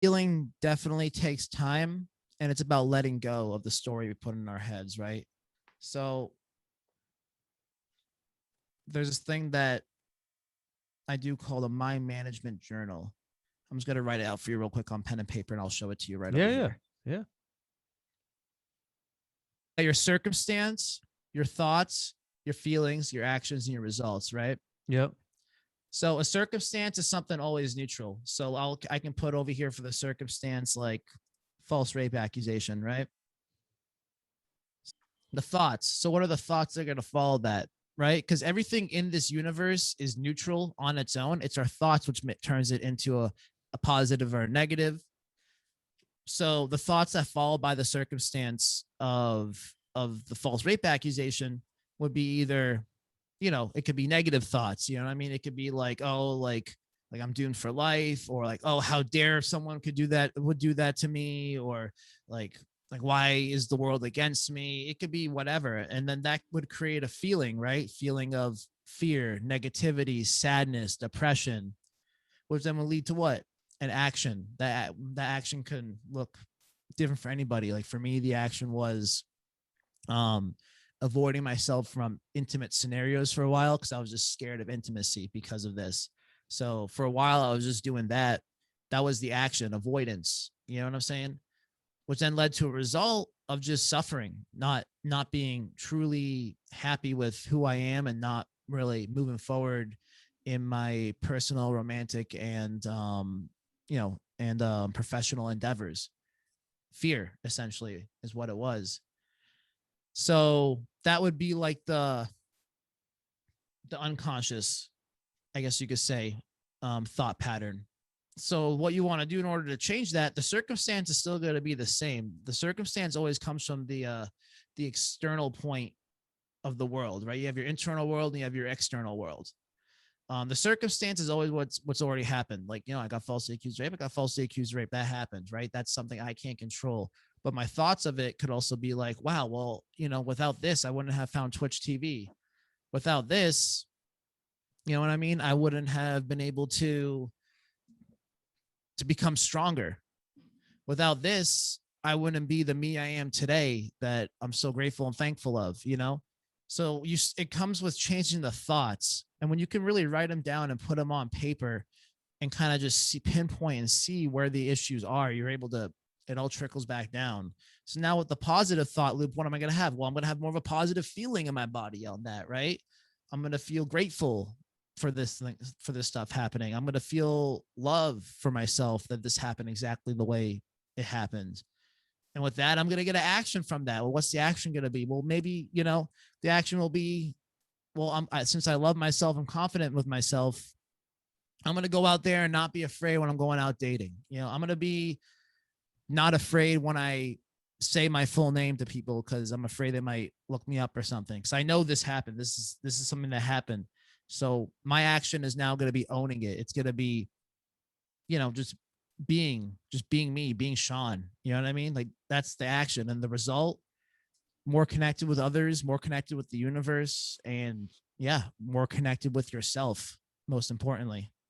Healing definitely takes time, and it's about letting go of the story we put in our heads, right? So there's this thing that I do call the mind management journal. I'm just gonna write it out for you real quick on pen and paper, and I'll show it to you right over Yeah, yeah, here. yeah. Your circumstance, your thoughts, your feelings, your actions, and your results, right? Yep. So a circumstance is something always neutral. So I can put over here for the circumstance like false rape accusation, right? The thoughts. So what are the thoughts that are going to follow that, right? Because everything in this universe is neutral on its own. It's our thoughts which turns it into a positive or a negative. So the thoughts that follow by the circumstance of the false rape accusation would be either, it could be negative thoughts. You know what I mean? It could be like, oh, like I'm doomed for life, or like, oh, how dare someone would do that to me, or like like why is the world against me? It could be whatever, and then that would create a feeling, right? Feeling of fear, negativity, sadness, depression, which then will lead to what? An action. That action can look different for anybody. Like for me, the action was um avoiding myself from intimate scenarios for a while because I was just scared of intimacy because of this. So for a while I was just doing that. That was the action, avoidance. You know what I'm saying? Which then led to a result of just suffering, not being truly happy with who I am and not really moving forward in my personal, romantic, and professional endeavors. Fear essentially is what it was. So that would be like the unconscious, I guess you could say, thought pattern. So what you want to do in order to change that, the circumstance is still going to be the same. The circumstance always comes from the external point of the world, right? You have your internal world and you have your external world. The circumstance is always what's already happened. Like, I got falsely accused rape. I got falsely accused rape. That happened, right? That's something I can't control. But my thoughts of it could also be like, wow, well, without this, I wouldn't have found Twitch TV. Without this, you know what I mean? I wouldn't have been able to become stronger. Without this, I wouldn't be the me I am today that I'm so grateful and thankful of. So it comes with changing the thoughts. And when you can really write them down and put them on paper and kind of just pinpoint and see where the issues are, you're able to, it all trickles back down. So now with the positive thought loop, what am I going to have? Well, I'm going to have more of a positive feeling in my body on that, right? I'm going to feel grateful for this stuff happening. I'm going to feel love for myself that this happened exactly the way it happened. And with that, I'm going to get an action from that. Well, what's the action going to be? Well, maybe, the action will be, well, since I love myself, I'm confident with myself. I'm going to go out there and not be afraid when I'm going out dating. I'm going to be not afraid when I say my full name to people because I'm afraid they might look me up or something. Because I know this happened. This is something that happened. So my action is now going to be owning it. It's going to be, just being me, being Shawn. You know what I mean? Like that's the action, and the result, more connected with others, more connected with the universe, and yeah, more connected with yourself, most importantly.